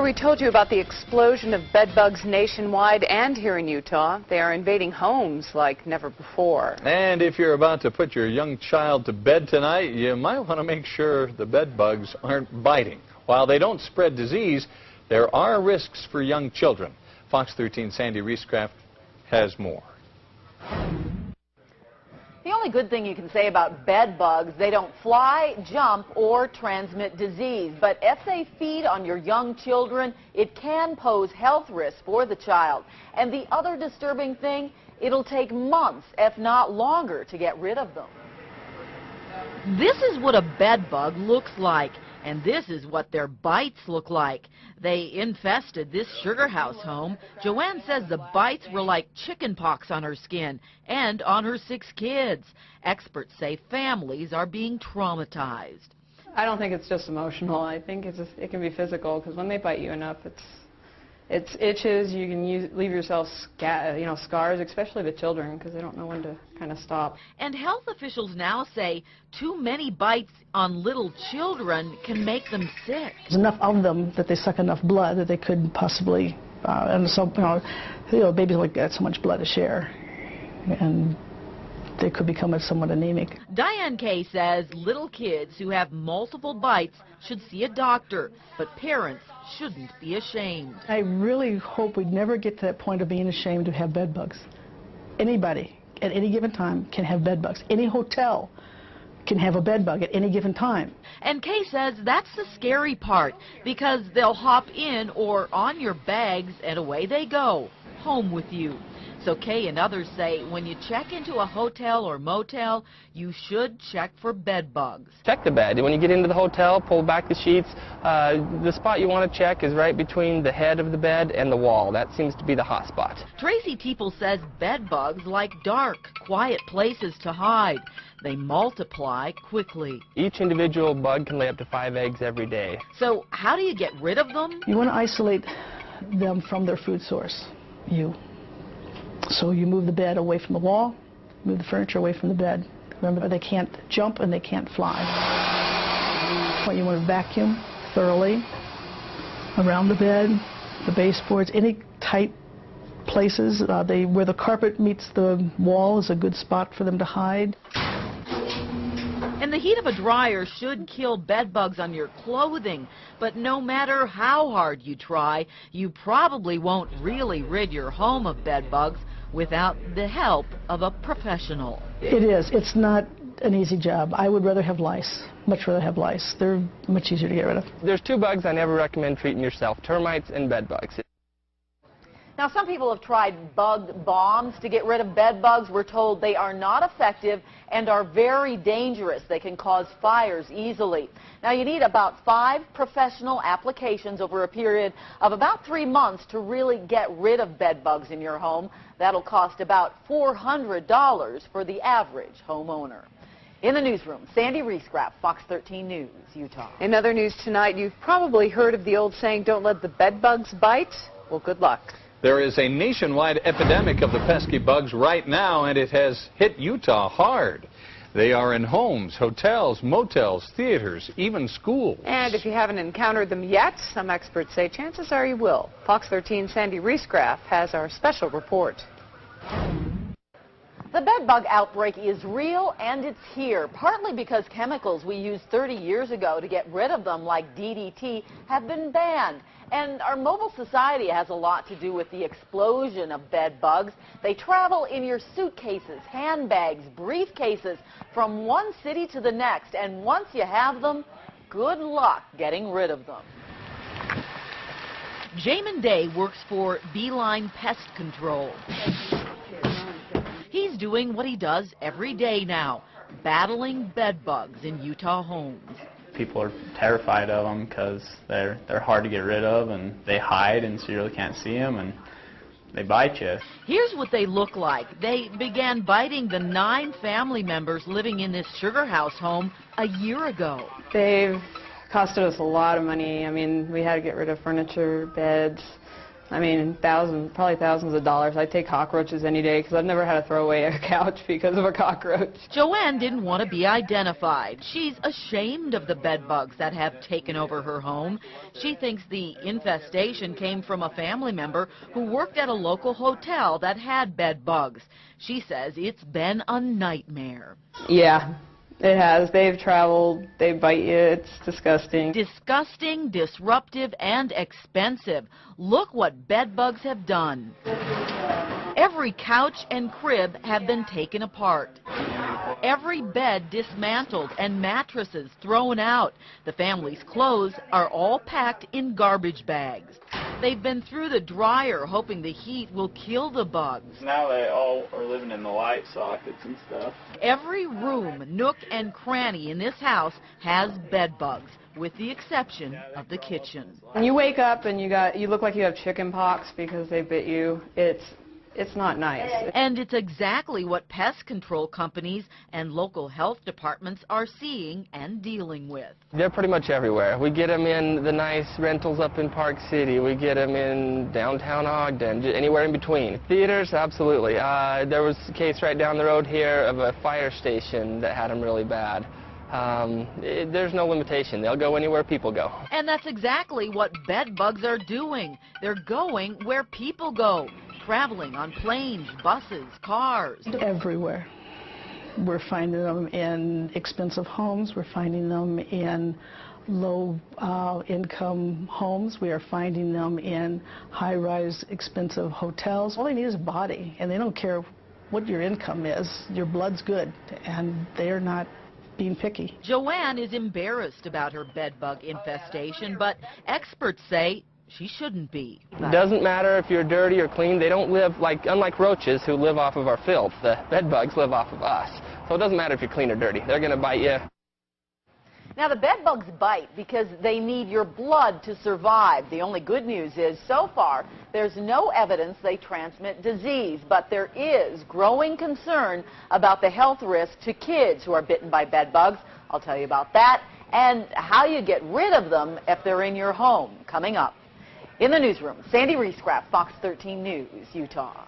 we told you about the explosion of bed bugs nationwide and here in Utah. They are invading homes like never before. And if you're about to put your young child to bed tonight, you might want to make sure the bed bugs aren't biting. While they don't spread disease, there are risks for young children. Fox13 Sandy Reescraft has more. The only good thing you can say about bed bugs, they don't fly, jump, or transmit disease. But if they feed on your young children, it can pose health risks for the child. And the other disturbing thing, it'll take months, if not longer, to get rid of them. This is what a bed bug looks like. And this is what their bites look like. They infested this sugar house home. Joanne says the bites were like chicken pox on her skin and on her 6 kids. Experts say families are being traumatized. I don't think it's just emotional. I think it can be physical, because when they bite you enough, it's itches. You can leave yourself scars, especially the children, because they don't know when to kind of stop. And health officials now say too many bites on little children can make them sick. There's enough of them that they suck enough blood that they could possibly, and so babies like get so much blood to share, and they could become somewhat anemic. Diane Kay says little kids who have multiple bites should see a doctor, but parents shouldn't be ashamed. I really hope we never get to that point of being ashamed to have bed bugs. Anybody at any given time can have bed bugs. Any hotel can have a bed bug at any given time. And Kay says that's the scary part, because they'll hop in or on your bags and away they go, home with you. So Kay and others say when you check into a hotel or motel, you should check for bed bugs. Check the bed. When you get into the hotel, pull back the sheets. The spot you want to check is right between the head of the bed and the wall. That seems to be the hot spot. Tracy Teeple says bed bugs like dark, quiet places to hide. They multiply quickly. Each individual bug can lay up to 5 eggs every day. So how do you get rid of them? You want to isolate them from their food source. So you move the bed away from the wall, move the furniture away from the bed. Remember, they can't jump and they can't fly. You want to vacuum thoroughly around the bed, the baseboards, any tight places. Where the carpet meets the wall is a good spot for them to hide. And the heat of a dryer should kill bed bugs on your clothing, but no matter how hard you try, you probably won't really rid your home of bed bugs without the help of a professional. It is. It's not an easy job. I would rather have lice, much rather have lice. They're much easier to get rid of. There's 2 bugs I never recommend treating yourself, termites and bed bugs. Now, some people have tried bug bombs to get rid of bed bugs. We're told they are not effective and are very dangerous. They can cause fires easily. Now, you need about 5 professional applications over a period of about 3 months to really get rid of bed bugs in your home. That'll cost about $400 for the average homeowner. In the newsroom, Sandy Reescraft, Fox13 News, Utah. In other news tonight, you've probably heard of the old saying, don't let the bed bugs bite. Well, good luck. There is a nationwide epidemic of the pesky bugs right now, and it has hit Utah hard. They are in homes, hotels, motels, theaters, even schools. And if you haven't encountered them yet, some experts say chances are you will. Fox13 Sandy Reescraft has our special report. The bed bug outbreak is real, and it's here, partly because chemicals we used 30 years ago to get rid of them, like DDT, have been banned. And our mobile society has a lot to do with the explosion of bed bugs. They travel in your suitcases, handbags, briefcases, from one city to the next. And once you have them, good luck getting rid of them. Jamin Day works for Beeline Pest Control. He's doing what he does every day now, battling bed bugs in Utah homes. People are terrified of them because they're hard to get rid of, and they hide, and so you really can't see them, and they bite you. Here's what they look like. They began biting the 9 family members living in this sugar house home a year ago. They've costed us a lot of money. I mean, we had to get rid of furniture, beds, I mean, probably thousands of dollars. I take cockroaches any day because I've never had to throw away a couch because of a cockroach. Joanne didn't want to be identified. She's ashamed of the bed bugs that have taken over her home. She thinks the infestation came from a family member who worked at a local hotel that had bed bugs. She says it's been a nightmare. Yeah. It has. They've traveled. They bite you. It's disgusting. Disgusting, disruptive, and expensive. Look what bed bugs have done. Every couch and crib have been taken apart. Every bed dismantled and mattresses thrown out. The family's clothes are all packed in garbage bags. They've been through the dryer hoping the heat will kill the bugs. Now they all are living in the light sockets and stuff. Every room, nook, and cranny in this house has bed bugs, with the exception of the kitchen. When you wake up and you look like you have chicken pox because they bit you, it's not nice. And it's exactly what pest control companies and local health departments are seeing and dealing with. They're pretty much everywhere. We get them in the nice rentals up in Park City. We get them in downtown Ogden, anywhere in between. Theaters, absolutely. There was a case right down the road here of a fire station that had them really bad. There's no limitation. They'll go anywhere people go. And that's exactly what bed bugs are doing. They're going where people go. Traveling on planes, buses, cars. Everywhere. We're finding them in expensive homes. We're finding them in low-income homes. We are finding them in high-rise, expensive hotels. All they need is a body, and they don't care what your income is. Your blood's good, and they're not being picky. Joanne is embarrassed about her bed bug infestation, but experts say she shouldn't be. It doesn't matter if you're dirty or clean. They don't live unlike roaches who live off of our filth. The bed bugs live off of us. So it doesn't matter if you're clean or dirty. They're going to bite you. Now, the bed bugs bite because they need your blood to survive. The only good news is, so far, there's no evidence they transmit disease. But there is growing concern about the health risk to kids who are bitten by bed bugs. I'll tell you about that and how you get rid of them if they're in your home, coming up. In the newsroom, Sandy Riescraft, Fox 13 News, Utah.